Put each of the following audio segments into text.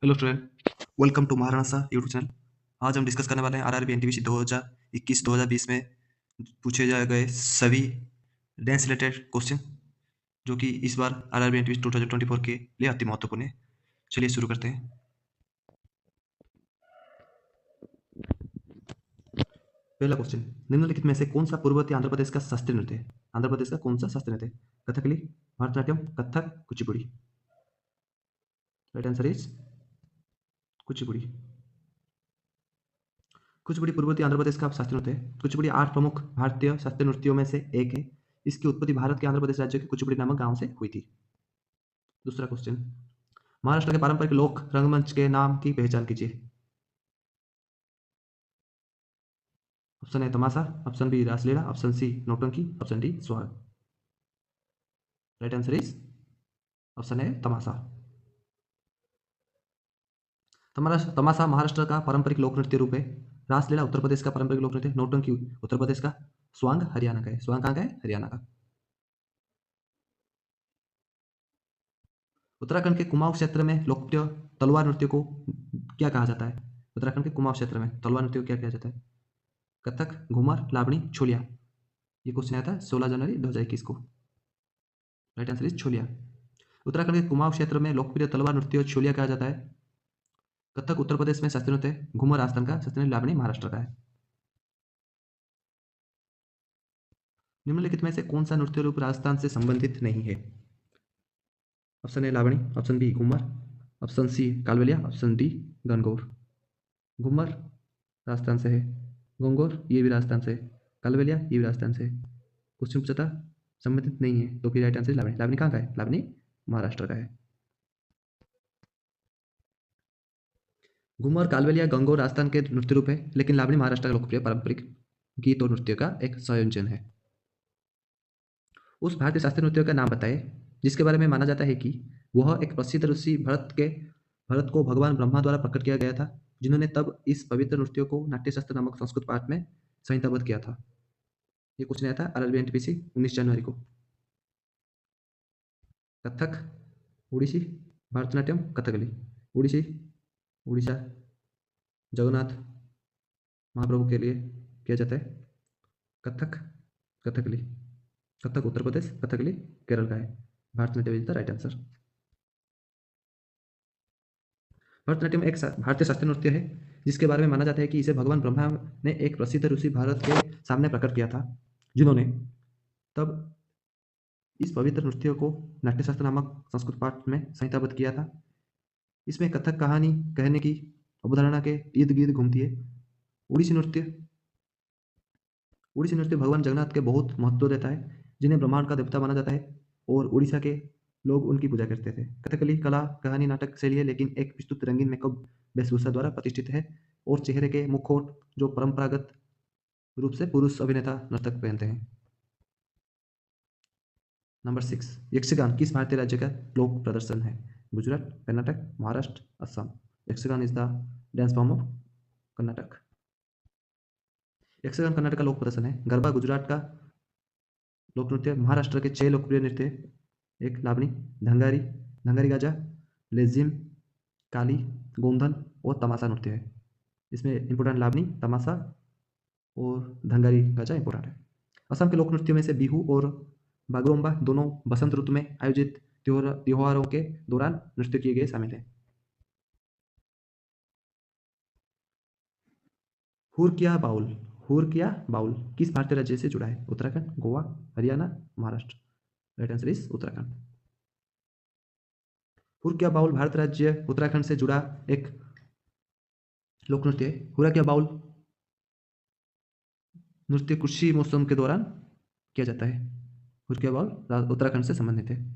Hello student, welcome to Maharana YouTube channel. आज हम discuss करने वाले हैं आरआरबी एनटीपीसी 2021-2020 में पूछे गए सभी डांस रिलेटेड क्वेश्चन, जो कि इस बार आरआरबी एनटीपीसी 2024 के लिए अति महत्वपूर्ण है। चलिए शुरू करते हैं। पहला क्वेश्चन, निम्नलिखित में से कौन सा पूर्ववर्ती आंध्र प्रदेश का शास्त्रीय नृत्य है? आंध्र प्रदेश का कौन सा शास्त्रीय नृत्य है? Kathakali, Bharatanatyam, Kathak, Kuchipudi. Right answer is Kuchipudi. Kuchipudi पूर्ववर्ती आंध्र प्रदेश का शास्त्रीय नृत्य है। कुचिपुड़ी 8 प्रमुख भारतीय शास्त्रीय नृत्यों में से एक है। इसकी उत्पत्ति भारत के आंध्र प्रदेश राज्य के कुचिपुड़ी नामक गांव से हुई थी। दूसरा क्वेश्चन, महाराष्ट्र के पारंपरिक लोक रंगमंच के नाम की पहचान कीजिए। Option A tamasha, option B Raslila, option C Nautanki, option D Swang. Right answer is option A tamasha. Tamasha Maharashtra का पारंपरिक लोक नृत्य रूप है। रासलीला उत्तर प्रदेश का पारंपरिक लोक नृत्य, नौटंकी उत्तर प्रदेश का, स्वांग हरियाणा का है। स्वांग कहाँ का है? हरियाणा का। उत्तराखंड के कुमाऊं क्षेत्र में लोकप्रिय तलवार नृत्य को क्या कहा जाता है? उत्तराखंड के कुमाऊं क्षेत्र में तलवार नृत्य को क्या कहा जाता है? कथक, घूमर, लावणी, छोलिया। ये क्वेश्चन आया था 16 जनवरी 2021 को। Right answer is Choliya. Uttarakhand के कुमाऊं क्षेत्र में लोकप्रिय तलवार नृत्य छोलिया कहा जाता है। कथक उत्तर प्रदेश में शास्त्रीय नृत्य है। घूमर राजस्थान का, शास्त्रीय लावणी महाराष्ट्र का है। निम्नलिखित में से कौन सा नृत्य रूप राजस्थान से संबंधित नहीं है? Option A Lavani, option B Ghoomar, option C Kalbelia, option D Gangaur. Ghoomar Rajasthan से है, गंगौर ये भी राजस्थान से है, कालबेलिया ये भी राजस्थान से है। क्वेश्चन पूछा था संबंधित नहीं है, तो फिर राइट आंसर लावणी। लावणी कहाँ का है? लावणी महाराष्ट्र का है। घूमर, कालबेलिया, गंगौर राजस्थान के नृत्य रूप है, लेकिन लावणी महाराष्ट्र का लोकप्रिय पारंपरिक गीत और नृत्य का एक संयोजन है। उस भारतीय शास्त्रीय नृत्य का नाम बताएं जिसके बारे में माना जाता है कि वह एक प्रसिद्ध ऋषि भरत को भगवान ब्रह्मा द्वारा प्रकट किया गया था, जिन्होंने तब इस पवित्र नृत्य को नाट्यशास्त्र नामक संस्कृत पाठ में संहिताबद्ध किया था। ये क्वेश्चन आया था आरआरबी एनटीपीसी 19 जनवरी को। कथक, ओडिसी, भरतनाट्यम, कथकली। ओडिसी उड़ीसा जगन्नाथ महाप्रभु के लिए किया जाता है। कथक कथकली, कथक उत्तर प्रदेश, कथकली केरल का है। Bharatanatyam is the right answer. Bharatanatyam एक भारतीय शास्त्रीय नृत्य है जिसके बारे में माना जाता है कि इसे भगवान ब्रह्मा ने एक प्रसिद्ध ऋषि भारत के सामने प्रकट किया था, जिन्होंने तब इस पवित्र नृत्य को नाट्यशास्त्र नामक संस्कृत पाठ में संहिताबद्ध किया था। इसमें कथक कहानी कहने की अवधारणा के इर्द गिर्द घूमती है। उड़ीसी नृत्य उड़ीसी नृत्य भगवान जगन्नाथ के बहुत महत्व देता है, जिन्हें ब्रह्मांड का देवता माना जाता है और उड़ीसा के लोग उनकी पूजा करते थे। कथकली कला कहानी नाटक शैली है, लेकिन एक विस्तृत रंगीन मेकअप वेशभूषा द्वारा प्रतिष्ठित है और चेहरे के मुखौट जो परंपरागत रूप से पुरुष अभिनेता नर्तक पहनते हैं। नंबर 6, यक्षगान किस भारतीय राज्य का लोक प्रदर्शन है? Gujarat, Karnataka, Maharashtra, Assam. Yakshagana is the dance form of Karnataka. Yakshagana Karnataka का लोक प्रदर्शन है। गरबा गुजरात का लोक नृत्य। महाराष्ट्र के 6 लोकप्रिय नृत्य, एक लावणी, धंगारी, धंगारी गाजा, लेजिम, काली, गोंधन और तमाशा नृत्य है। इसमें इंपोर्टेंट लावणी, तमाशा और धंगारी गाजा इंपोर्टेंट है। असम के लोक नृत्यों में से बिहू और बागरुम्बा दोनों बसंत ऋतु में आयोजित त्योहारों के दौरान नृत्य किए गए शामिल हैं। हुरकिया बाउल हुरकिया बाउल किस भारतीय राज्य से जुड़ा है? Uttarakhand, Goa, Haryana, Maharashtra. Right answer is Uttarakhand. Hurkiya Baul Bharat राज्य उत्तराखंड से जुड़ा एक लोक नृत्य है। हुरकिया बाउल नृत्य कृषि मौसम के दौरान किया जाता है। हुरकिया बाउल उत्तराखंड से संबंधित है।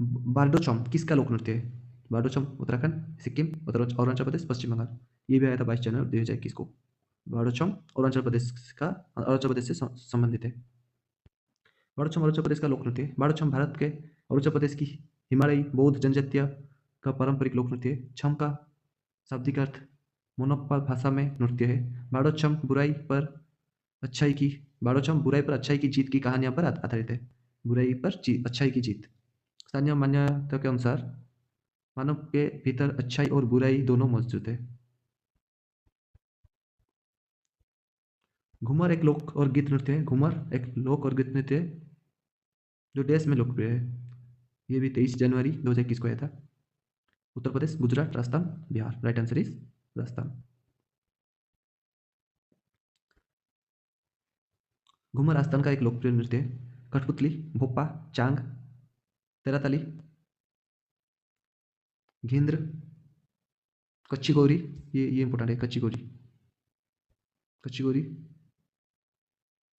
बारडोचम किसका लोक नृत्य है? बारडोचम उत्तराखंड, सिक्किम, अरुणाचल प्रदेश, पश्चिम बंगाल। ये भी आया था 22 जनवरी 2021 को। बारडोचम अरुणाचल प्रदेश से संबंधित है। बारडोचम अरुणाचल प्रदेश का लोक नृत्य है। बारडोचम भारत के अरुणाचल प्रदेश की हिमालयी बौद्ध जनजातीय का पारंपरिक लोक नृत्य है। छम का शाब्दिक अर्थ मोनप्पा भाषा में नृत्य है। बारडोचम बुराई पर अच्छाई की जीत की कहानियों पर आधारित है। बुराई पर अच्छाई की जीत। स्थानीय मान्यता के अनुसार मानव के भीतर अच्छाई और बुराई दोनों मौजूद है। घूमर एक लोक और गीत नृत्य है। घूमर एक लोक और गीत नृत्य है जो देश में लोकप्रिय है। ये भी 23 जनवरी 2021 को आया था। Uttar Pradesh, Gujarat, Rajasthan, Bihar. Right answer is Rajasthan. Ghoomar Rajasthan का एक लोकप्रिय नृत्य है। कठपुतली, भोपा, चांग, तेराताली, घेंद्र, कच्ची गौरी। ये इंपॉर्टेंट है। कच्ची गौरी, कच्ची गौरी,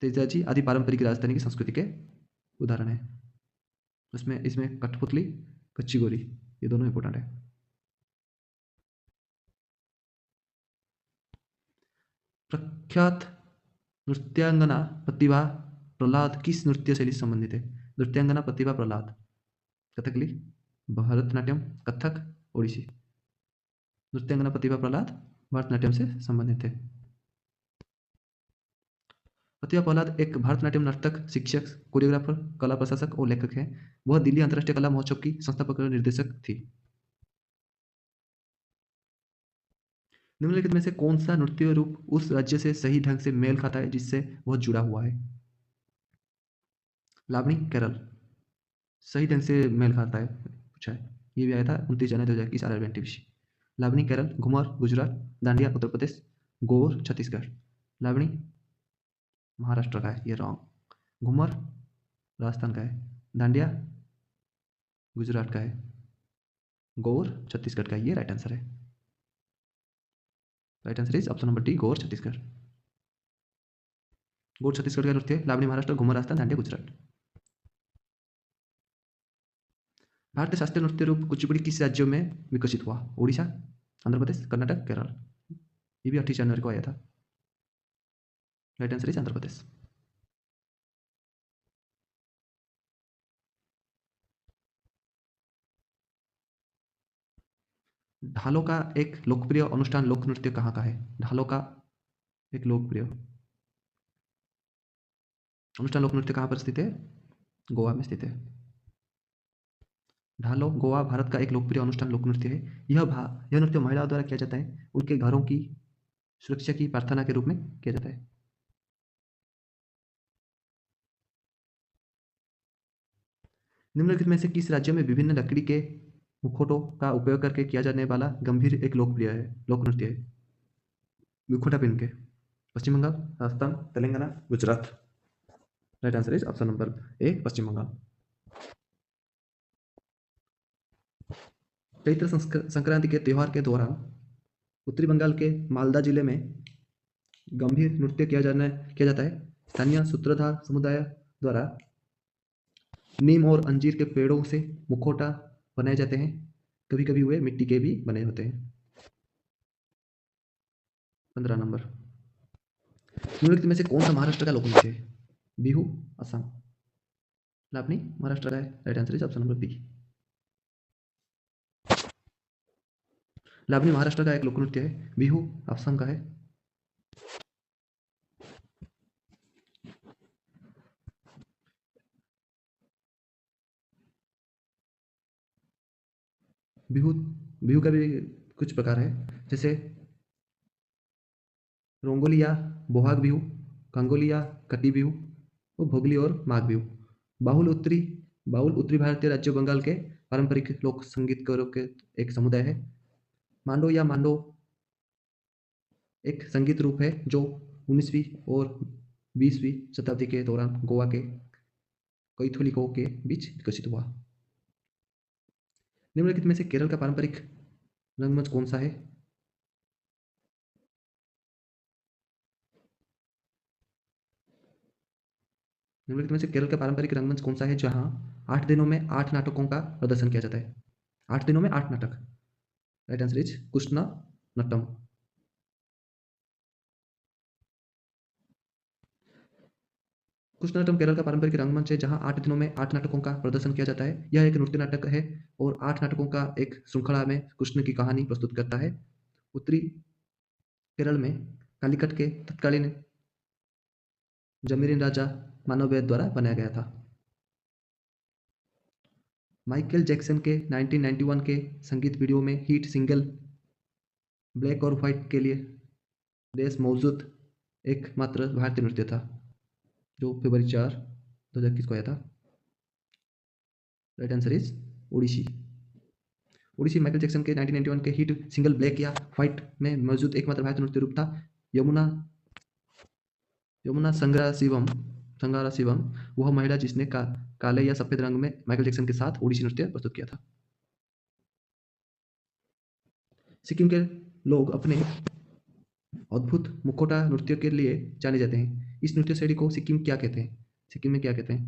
तेजाजी आदि पारंपरिक राजस्थानी की संस्कृति के उदाहरण है। इसमें इसमें कठपुतली, कच्ची गोरी, ये दोनों इंपॉर्टेंट है। प्रख्यात नृत्यांगना प्रतिभा प्रहलाद किस नृत्य शैली से संबंधित है? नृत्यांगना प्रतिभा प्रहलाद कथकली, भरतनाट्यम, कथक, ओडिसी। नृत्यांगना प्रतिभा प्रहलाद भरतनाट्यम से संबंधित है। प्रतिभा प्रहलाद एक भरतनाट्यम नर्तक, शिक्षक, कोरियोग्राफर, कला प्रशासक और लेखक है। वह दिल्ली अंतर्राष्ट्रीय कला महोत्सव की संस्थापक और निर्देशक थी। निम्नलिखित में से कौन सा नृत्य रूप उस राज्य से सही ढंग से मेल खाता है जिससे वह जुड़ा हुआ है? लावणी, केरल, सही ढंग से मेल खाता है पूछा है। ये भी आया था 29 जनवरी 2021 RRB। लावणी केरल, घुमर गुजरात, दांडिया उत्तर प्रदेश, गोर छत्तीसगढ़। लावणी महाराष्ट्र का है, ये रॉन्ग। घुमर राजस्थान का है। दांडिया गुजरात का है। गौर छत्तीसगढ़ का है। ये राइट आंसर है। Right answer is option number D, Gaur Chhattisgarh. Gaur Chhattisgarh का नृत्य, लावणी महाराष्ट्र, घुमर राजस्थान, दांडिया गुजरात। भारतीय शास्त्रीय नृत्य रूप कुचिपुड़ी किस राज्यों में विकसित हुआ? ओडिशा, आंध्र प्रदेश, कर्नाटक, केरल। ये भी 28 जनवरी को आया था। Right answer is Andhra Pradesh. ढालों का एक लोकप्रिय अनुष्ठान लोक नृत्य कहाँ का है? ढालों का एक लोकप्रिय अनुष्ठान लोक नृत्य कहाँ पर स्थित है? गोवा में स्थित है। ढालो गोवा भारत का एक लोकप्रिय अनुष्ठान लोक नृत्य है। यह नृत्य महिलाओं द्वारा किया जाता है। उनके घरों की सुरक्षा की प्रार्थना के रूप में किया जाता है। निम्नलिखित में से किस राज्य में विभिन्न लकड़ी के मुखौटों का उपयोग करके किया जाने वाला गंभीर एक लोकप्रिय है लोक नृत्य है? मुखौटा पहन के। Paschim Bengal, Rajasthan, Telangana, Gujarat. Right answer is option number A, Paschim Bengal. Chaitra Sankranti के त्योहार के दौरान उत्तरी बंगाल के मालदा जिले में गंभीर नृत्य किया जाता है। स्थानीय सूत्रधार समुदाय द्वारा नीम और अंजीर के पेड़ों से मुखौटा बनाए जाते हैं। कभी कभी वे मिट्टी के भी बने होते हैं। 15 नंबर। निम्नलिखित में से कौन सा महाराष्ट्र का लोक नृत्य है? बिहू, असम। लावणी महाराष्ट्र का है। Right answer is option number B. Lavani Maharashtra का एक लोक नृत्य है। बिहू असम का है। बिहू बिहू का भी कुछ प्रकार है, जैसे रोंगोलिया, बोहाग बिहू, कंगोलिया, कटी बिहू और भोगली और माघ बिहू। बाउल उत्तरी बाउल उत्तरी भारतीय राज्य बंगाल के पारंपरिक लोक संगीत के एक समुदाय है। मांडो या मांडो एक संगीत रूप है जो 19वीं और 20वीं शताब्दी के दौरान गोवा के कैथोलिकों के बीच विकसित हुआ। निम्नलिखित में से केरल का पारंपरिक रंगमंच कौन सा है? निम्नलिखित में से केरल का पारंपरिक रंगमंच कौन सा है जहां 8 दिनों में 8 नाटकों का प्रदर्शन किया जाता है? 8 दिनों में 8 नाटक। Right answer is Krishna Nattam. Krishnanattam Kerala का पारंपरिक रंगमंच है जहां 8 दिनों में 8 नाटकों का प्रदर्शन किया जाता है। यह एक नृत्य नाटक है और 8 नाटकों का एक श्रृंखला में कृष्ण की कहानी प्रस्तुत करता है। उत्तरी केरल में कालीकट के तत्कालीन जमीरिन राजा मानववेद द्वारा बनाया गया था। माइकल जैक्सन के 1991 के संगीत वीडियो में हिट सिंगल ब्लैक और व्हाइट के लिए देश मौजूद एकमात्र भारतीय नृत्य था जो फरवरी 4, 2021 को आया था। Right answer is Odissi. Odissi Michael Jackson के 1991 के हिट सिंगल ब्लैक या व्हाइट में मौजूद एकमात्र भारतीय नृत्य रूप था। यमुना यमुना संगारा शिवम वह महिला जिसने काले या सफेद रंग में माइकल जैक्सन के साथ ओडिसी नृत्य प्रस्तुत किया था। सिक्किम के लोग अपने अद्भुत मुखौटा नृत्य के लिए जाने जाते हैं। इस नृत्य शैली को सिक्किम में क्या कहते हैं?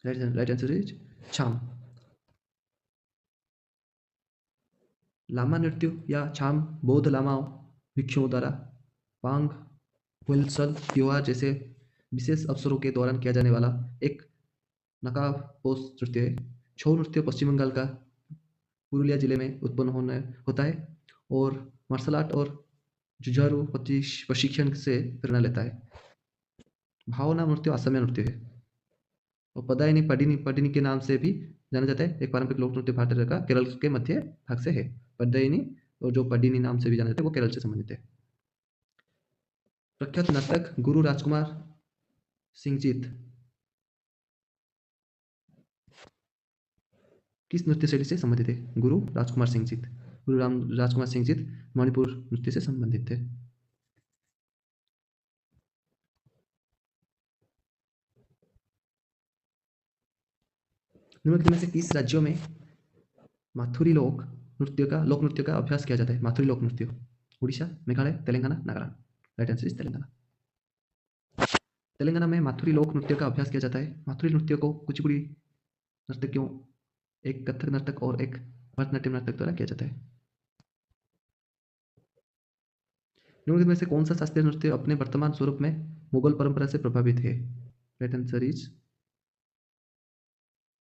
राइट आंसर इज छाम। लामा नृत्य या छाम बौद्ध लामाओं भिक्षुओं द्वारा पांग हुलसल त्योहार जैसे विशेष अवसरों के दौरान किया जाने वाला एक नकाबपोश नृत्य है। छऊ नृत्य पश्चिम बंगाल का पुरुलिया जिले में उत्पन्न होता है और मार्शल आर्ट और जुझारू प्रशिक्षण से प्रेरणा लेता है। भावना नृत्य असमिया नृत्य है और पडिनी के नाम से भी जाना जाता है। एक पारंपरिक लोक नृत्य भारत का केरल के मध्य भाग से है। पदायनी और जो पडिनी नाम से भी जाना जाता है वो केरल से संबंधित है। प्रख्यात नर्तक गुरु राजकुमार सिंहजीत किस नृत्य शैली से संबंधित है? गुरु राजकुमार सिंहजीत मणिपुर नृत्य से संबंधित थे। निम्नलिखित में से किस राज्यों में माथुरी लोक नृत्य का अभ्यास किया जाता है? माथुरी लोक नृत्य Orissa, Meghalaya, Telangana, Nagaland. Right answer is Telangana. Telangana में माथुरी लोक नृत्य का अभ्यास किया जाता है। माथुरी नृत्य को कुचिपुड़ी नर्तकियों, एक कथक नर्तक और एक भरतनाट्यम नर्तक द्वारा किया जाता है। निम्नलिखित में से कौन सा शास्त्रीय नृत्य अपने वर्तमान स्वरूप में मुगल परंपरा से प्रभावित है? Right answer is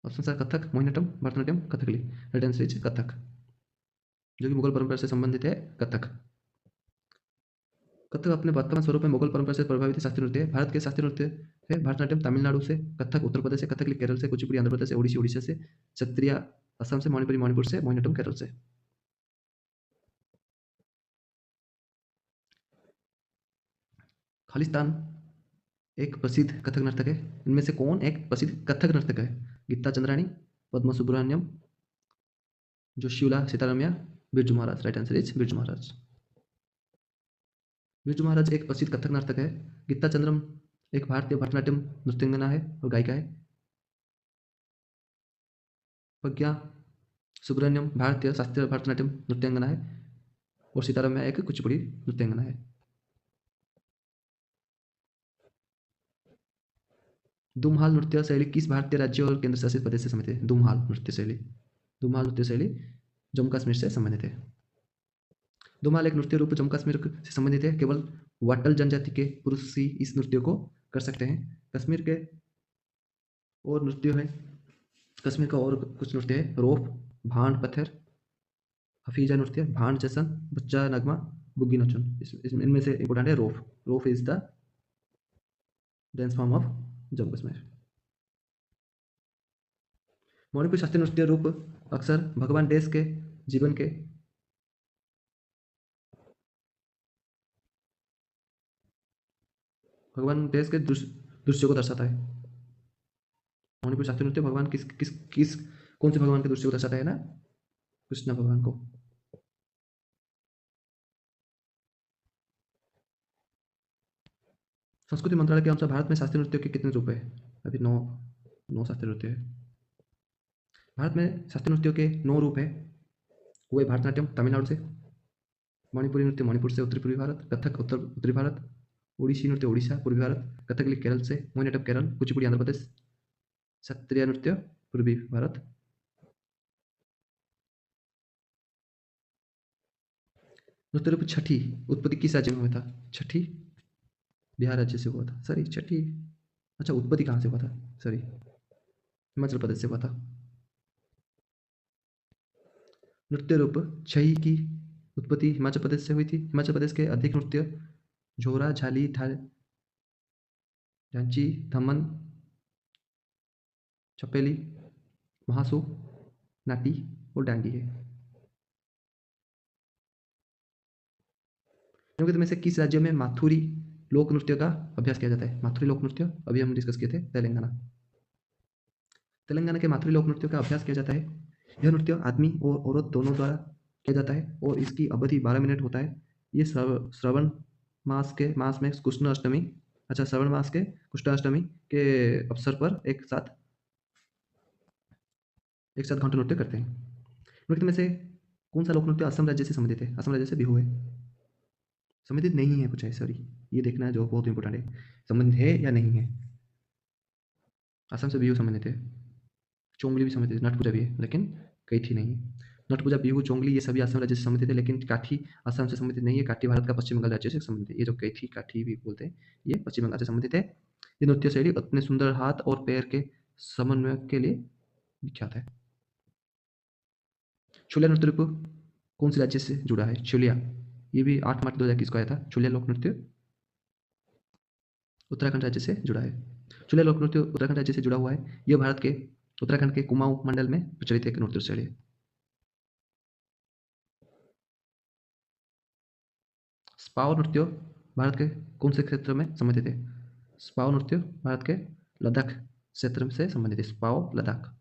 option are Kathak, Mohiniyattam, Bharatanatyam, Kathakali. Right answer is Kathak, जो कि मुगल परंपरा से संबंधित है। कथक अपने वर्तमान स्वरूप में मुगल परंपरा से प्रभावित शास्त्रीय नृत्य है। भारत के शास्त्रीय नृत्य है भरतनाट्यम तमिलनाडु से, कथक उत्तर प्रदेश से, कथकली केरल से, कुचिपुड़ी आंध्र प्रदेश से, ओडिसी उड़ीसा से, सत्रिया असम से, मणिपुरी मणिपुर से, मोहिनीअट्टम केरल से। खालिस्तान एक प्रसिद्ध कथक नर्तक है। इनमें से कौन एक प्रसिद्ध कथक नर्तक है? गीता चंद्राणी, पद्म सुब्रमण्यम, जोशीला Sitaramayya, Birju Maharaj. Right answer is Birju Maharaj. Birju Maharaj एक प्रसिद्ध कथक नर्तक है। गीता चंद्रम एक भारतीय भरतनाट्यम नृत्यांगना है और गायिका है। प्रज्ञा सुब्रमण्यम भारतीय शास्त्रीय भरतनाट्यम नृत्यांगना है और सीतारामैया एक कुचिपुड़ी नृत्यांगना है। दुमहाल नृत्य शैली किस भारतीय राज्य और केंद्र शासित प्रदेश से संबंधित है? दुमहाल नृत्य शैली जम्मू कश्मीर से संबंधित है। दुमहाल एक नृत्य रूप जम्मू कश्मीर से संबंधित है। केवल वाटल जनजाति के पुरुष ही इस नृत्य को कर सकते हैं। कश्मीर के और नृत्य है, कश्मीर का और कुछ नृत्य है। रोफ, भांड पत्थर, हफीजा नृत्य, भांड जसन, बच्चा नगमा, बुग्गी नचन। इनमें से इंपॉर्टेंट है Rouf. Rouf is the dance form of Jammu Kashmir. Manipur शास्त्रीय नृत्य रूप अक्सर भगवान देश के जीवन के दृश्य को दर्शाता है। मणिपुर शास्त्रीय नृत्य भगवान किस कौन से भगवान के दृश्य को दर्शाता है ना? कृष्ण भगवान को। संस्कृति मंत्रालय के अनुसार भारत में शास्त्रीय नृत्य के कितने रूप है? अभी 9 शास्त्रीय नृत्य है। भारत में शास्त्रीय नृत्यों के 9 रूप है। वो है भरतनाट्यम तमिलनाडु से, मणिपुरी नृत्य मणिपुर से उत्तरी पूर्वी भारत, कथक उत्तरी भारत, ओडिसी नृत्य ओडिशा पूर्वी भारत, कथकली केरल से, मोहिनीअट्टम केरल, कुचिपुड़ी आंध्र प्रदेश, सत्रिया नृत्य पूर्वी भारत। नृत्य रूप छठी उत्पत्ति किस राज्य में हुआ था? छठी बिहार राज्य से हुआ था। सॉरी छठी, अच्छा उत्पत्ति कहाँ से हुआ था? सॉरी हिमाचल प्रदेश से हुआ था। नृत्य रूप छही की उत्पत्ति हिमाचल प्रदेश से हुई थी। हिमाचल प्रदेश के अधिक नृत्य झोरा, झाली, झांची, धमन, छपेली, महासू, नाटी और डांगी है। निम्नलिखित में से किस राज्य में माथुरी लोक नृत्य का अभ्यास किया जाता है? माथुरी लोक नृत्य अभी हम डिस्कस किए थे, तेलंगाना। तेलंगाना के माथुरी लोक नृत्य का अभ्यास किया जाता है। यह नृत्य आदमी और औरत दोनों द्वारा किया जाता है और इसकी अवधि 12 मिनट होता है। ये श्रवण मास में कृष्ण अष्टमी, श्रवण मास के कृष्ण अष्टमी के अवसर पर एक साथ घंटों नृत्य करते हैं। नृत्य में से कौन सा लोक नृत्य असम राज्य से संबंधित है? असम राज्य से बिहू है। संबंधित नहीं है कुछ है, सॉरी, ये देखना है जो बहुत इंपॉर्टेंट है, संबंधित है या नहीं है। असम से बिहू संबंधित है, चोंगली भी संबंधित है, नट पूजा भी है, लेकिन कैथी नहीं है। नट पूजा, बिहू, चोंगली ये सभी असम राज्य से संबंधित है, लेकिन काठी असम से संबंधित नहीं है। काठी भारत का पश्चिम बंगाल राज्य से संबंधित है। ये जो कैथी काठी भी बोलते हैं, ये पश्चिम बंगाल से संबंधित है। ये नृत्य शैली अपने सुंदर हाथ और पैर के समन्वय के लिए विख्यात है। चुलिया नृत्य रूप कौन से राज्य से जुड़ा है? चुलिया, ये भी 8 मार्च 2021 को आया था। चुलिया लोक नृत्य उत्तराखंड राज्य से जुड़ा है। चुलिया लोक नृत्य उत्तराखंड राज्य से जुड़ा हुआ है। यह भारत के उत्तराखंड के कुमाऊं मंडल में प्रचलित एक नृत्य शैली है। स्पाव नृत्य भारत के कौन से क्षेत्र में संबंधित है? स्पाव नृत्य भारत के लद्दाख क्षेत्र से संबंधित है। स्पाव लद्दाख।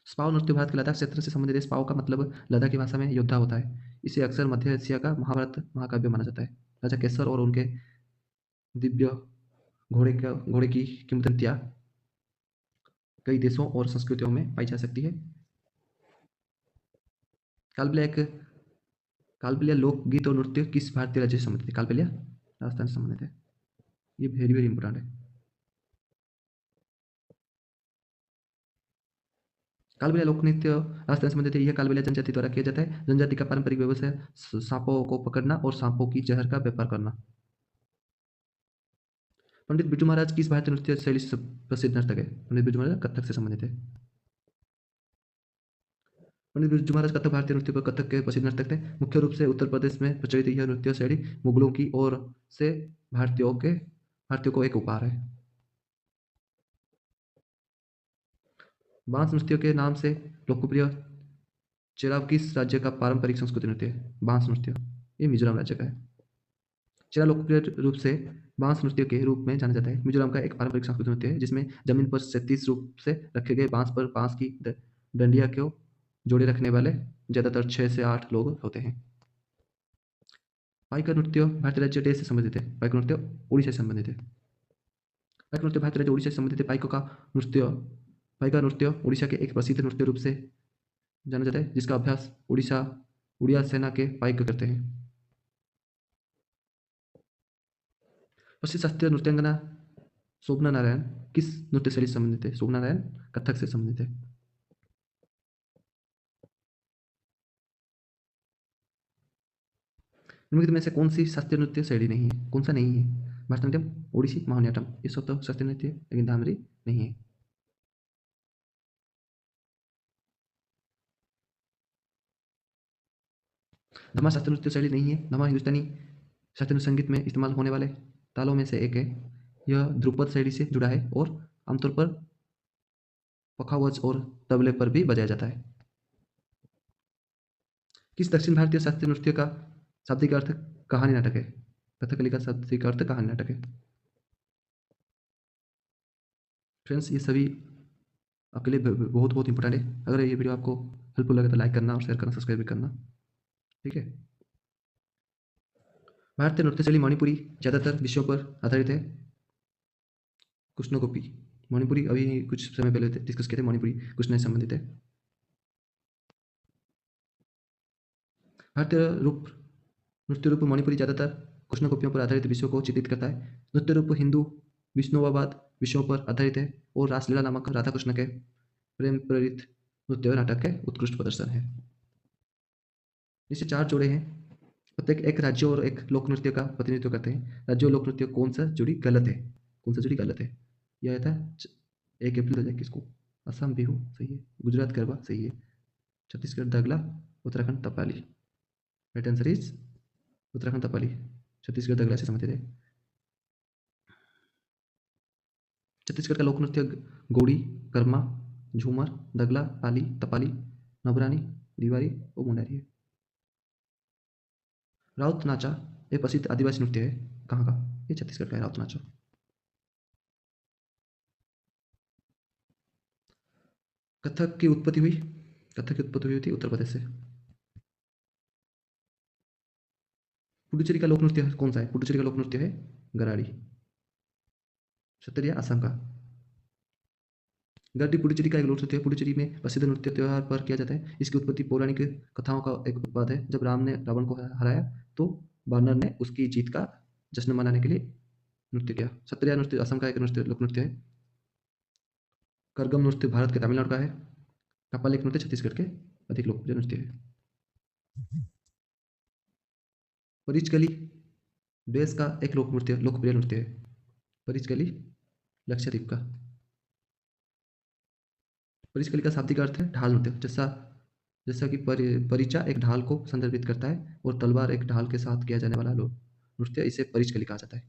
स्पाव नृत्य भारत के लद्दाख क्षेत्र से संबंधित है। स्पाव का मतलब लद्दाखी भाषा में योद्धा होता है। इसे अक्सर मध्य एशिया का महाभारत महाकाव्य माना जाता है। राजा केसर और उनके दिव्य घोड़े की किंवदंतियां कई देशों और संस्कृतियों में पाई जा सकती है। कालबेलिया एक कालबेलिया लोकगीत और नृत्य किस भारतीय राज्य से संबंधित है? कालबेलिया राजस्थान से संबंधित है। ये वेरी वेरी इंपॉर्टेंट है। कालबेलिया लोक नृत्य राजस्थान से संबंधित है। यह कालबेलिया जनजाति द्वारा किया जाता है। जनजाति का पारंपरिक व्यवसाय सांपों को पकड़ना और सांपों की जहर का व्यापार करना। पंडित बिरजू महाराज किस भारतीय नृत्य शैली से प्रसिद्ध नर्तक है? पंडित बिरजू महाराज कथक से संबंधित है। पंडित बिरजू महाराज कथक भारतीय नृत्य पर कथक के प्रसिद्ध नर्तक थे। मुख्य रूप से उत्तर प्रदेश में प्रचलित यह नृत्य शैली मुगलों की ओर से भारतीयों को एक उपहार है। बांस नृत्य के नाम से लोकप्रिय चेराव किस राज्य का पारंपरिक संस्कृति नृत्य है? बांस नृत्य ये मिजोरम राज्य का है। चेरा लोकप्रिय रूप से बांस नृत्य के रूप में जाना जाता है। मिजोरम का एक पारंपरिक सांस्कृतिक नृत्य है जिसमें जमीन पर 37 रूप से रखे गए बांस पर बांस की डंडिया को जोड़े रखने वाले ज्यादातर 6 से 8 लोग होते हैं। पाइका नृत्य भारतीय राज्य देश से संबंधित है। पाइका नृत्य उड़ीसा से संबंधित है। पाइका नृत्य भारतीय राज्य उड़ीसा से संबंधित है। पाइका नृत्य उड़ीसा के एक प्रसिद्ध नृत्य रूप से जाना जाता है जिसका अभ्यास उड़िया सेना के पाइक करते हैं। प्रसिद्ध शास्त्रीय नृत्यांगना शोभना नारायण किस नृत्य शैली से संबंधित है? शोभना नारायण कथक से संबंधित है। निम्नलिखित में से कौन सी शास्त्रीय नृत्य शैली नहीं है? कौन सा नहीं है? भरतनाट्यम, ओडिसी, मोहिनीअट्टम ये सब तो शास्त्रीय नृत्य है, लेकिन धामरी नहीं है। धमा शास्त्रीय नृत्य शैली नहीं है। धमा हिंदुस्तानी शास्त्रीय संगीत में इस्तेमाल होने वाले तालों में से एक है। यह ध्रुपद शैली से जुड़ा है और आमतौर पर पखावज और तबले पर भी बजाया जाता है। किस दक्षिण भारतीय शास्त्रीय नृत्य का शाब्दिक अर्थ कहानी नाटक है? कथकली का शाब्दिक अर्थ कहानी नाटक है। फ्रेंड्स ये सभी आपके लिए बहुत बहुत इंपॉर्टेंट है। अगर ये वीडियो आपको हेल्पफुल लगे तो लाइक करना और शेयर करना, सब्सक्राइब भी करना, ठीक है। भारतीय नृत्य शैली मणिपुरी ज़्यादातर विषयों पर आधारित है। कृष्णगोपी मणिपुरी अभी कुछ समय पहले डिस्कस किए थे। मणिपुरी कृष्ण से संबंधित है। भारतीय नृत्य रूप मणिपुरी ज़्यादातर कृष्णगोपियों पर आधारित विषयों को चित्रित करता है। नृत्य रूप हिंदू विष्णुवाद विषयों पर आधारित है और रासलीला नामक राधा कृष्ण के प्रेम प्रेरित नृत्य नाटक के उत्कृष्ट प्रदर्शन है। नीचे 4 जोड़े हैं। प्रत्येक एक राज्य और एक लोक नृत्य का प्रतिनिधित्व करते हैं। राज्य और लोक नृत्य कौन सा जुड़ी गलत है? कौन सा जुड़ी गलत है? यह आया था 1 अप्रैल 2021 को। असम बिहू सही है। गुजरात गरबा सही है। Chhattisgarh Dagla, Uttarakhand Tapali. Right answer is Uttarakhand Tapali. Chhattisgarh Dagla से संबंधित है। छत्तीसगढ़ का लोक नृत्य गौड़ी, कर्मा, झूमर, दगला, पाली, तपाली, नबरानी, दीवारी और मुंडारी है। राउत नाचा एक प्रसिद्ध आदिवासी नृत्य है, कहाँ का? ये छत्तीसगढ़ का है राउत नाचा। कथक की उत्पत्ति हुई कथक की उत्पत्ति हुई थी उत्तर प्रदेश से। पुडुचेरी का लोक नृत्य कौन सा है? पुडुचेरी का लोक नृत्य है गराड़ी। सत्तरिया असम का। गड्डी पुडुचेरी का एक लोक नृत्य है। पुडुचेरी में प्रसिद्ध नृत्य त्योहार पर किया जाता है। इसकी उत्पत्ति पौराणिक कथाओं का एक उत्पाद है। जब राम ने रावण को हराया तो वानर ने उसकी जीत का जश्न मनाने के लिए नृत्य किया। सत्तरिया नृत्य असम का एक नृत्य लोक नृत्य है। करगम नृत्य भारत के तमिलनाडु का है। कपालिक नृत्य छत्तीसगढ़ के अधिक लोकप्रिय नृत्य है। परिचकली देश का एक लोकप्रिय नृत्य है। परिचकली लक्षद्वीप का। परिचकली का शाब्दिक अर्थ है ढाल नृत्य। जैसा जैसा कि परिचा एक ढाल को संदर्भित करता है और तलवार एक ढाल के साथ किया जाने वाला नृत्य, इसे परिचकली कहा जाता है।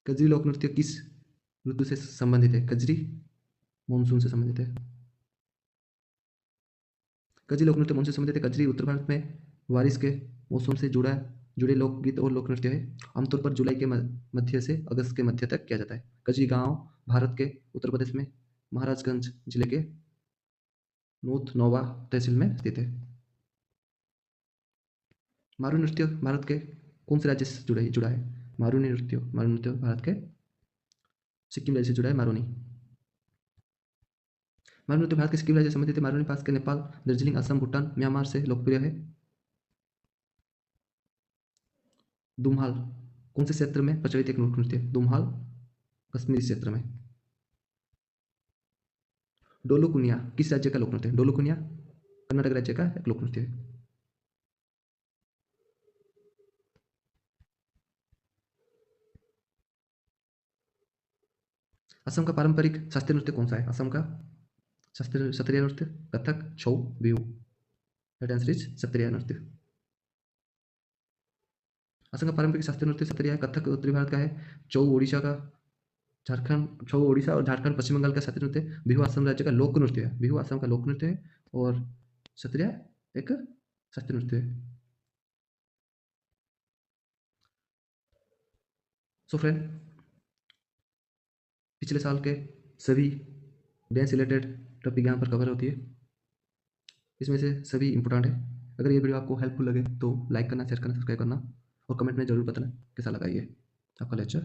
कजरी लोक नृत्य किस ऋतु से संबंधित है? कजरी मानसून से संबंधित है। कजरी लोक नृत्य मानसून से संबंधित है। कजरी उत्तर भारत में बारिश के मौसम से जुड़े लोकगीत और लोक नृत्य है। आमतौर पर जुलाई के मध्य से अगस्त के मध्य तक किया जाता है। कजरी गांव भारत के उत्तर प्रदेश में महाराजगंज जिले के नूत नौवा तहसील में स्थित है। मारू नृत्य भारत के कौन से राज्य से जुड़ा है? मारूनी नृत्य भारत के सिक्किम राज्य से जुड़ा है। मारूनी नृत्य भारत के सिक्किम राज्य से संबंधित है। मारूनी पास के नेपाल, दार्जिलिंग, असम, भूटान, म्यांमार से लोकप्रिय है। दुम्हाल कौन से क्षेत्र में प्रचलित एक लोक नृत्य है? दुम्हाल कश्मीरी क्षेत्र में। डोलुकुनिया किस राज्य का लोक नृत्य है? डोलुकुनिया कर्नाटक राज्य का एक लोक नृत्य है। असम का पारंपरिक शास्त्रीय नृत्य कौन सा है? असम का शास्त्रीय नृत्य Kathak, Chhau, Bihu. Right answer is Sattriya नृत्य। असम का पारंपरिक शास्त्रीय नृत्य सत्रिया है। कथक उत्तरी भारत का है। छऊ ओडिशा और झारखंड पश्चिम बंगाल का शास्त्रीय नृत्य है। बिहू असम राज्य का लोक नृत्य है। बिहू असम का लोक नृत्य है और सत्रिया एक शास्त्रीय नृत्य है। सो फ्रेंड, पिछले साल के सभी डांस रिलेटेड टॉपिक यहाँ पर कवर होती है। इसमें से सभी इंपॉर्टेंट है। अगर ये वीडियो आपको हेल्पफुल लगे तो लाइक करना, शेयर करना, सब्सक्राइब करना और कमेंट में जरूर बताना कैसा लगा ये आपका लेक्चर।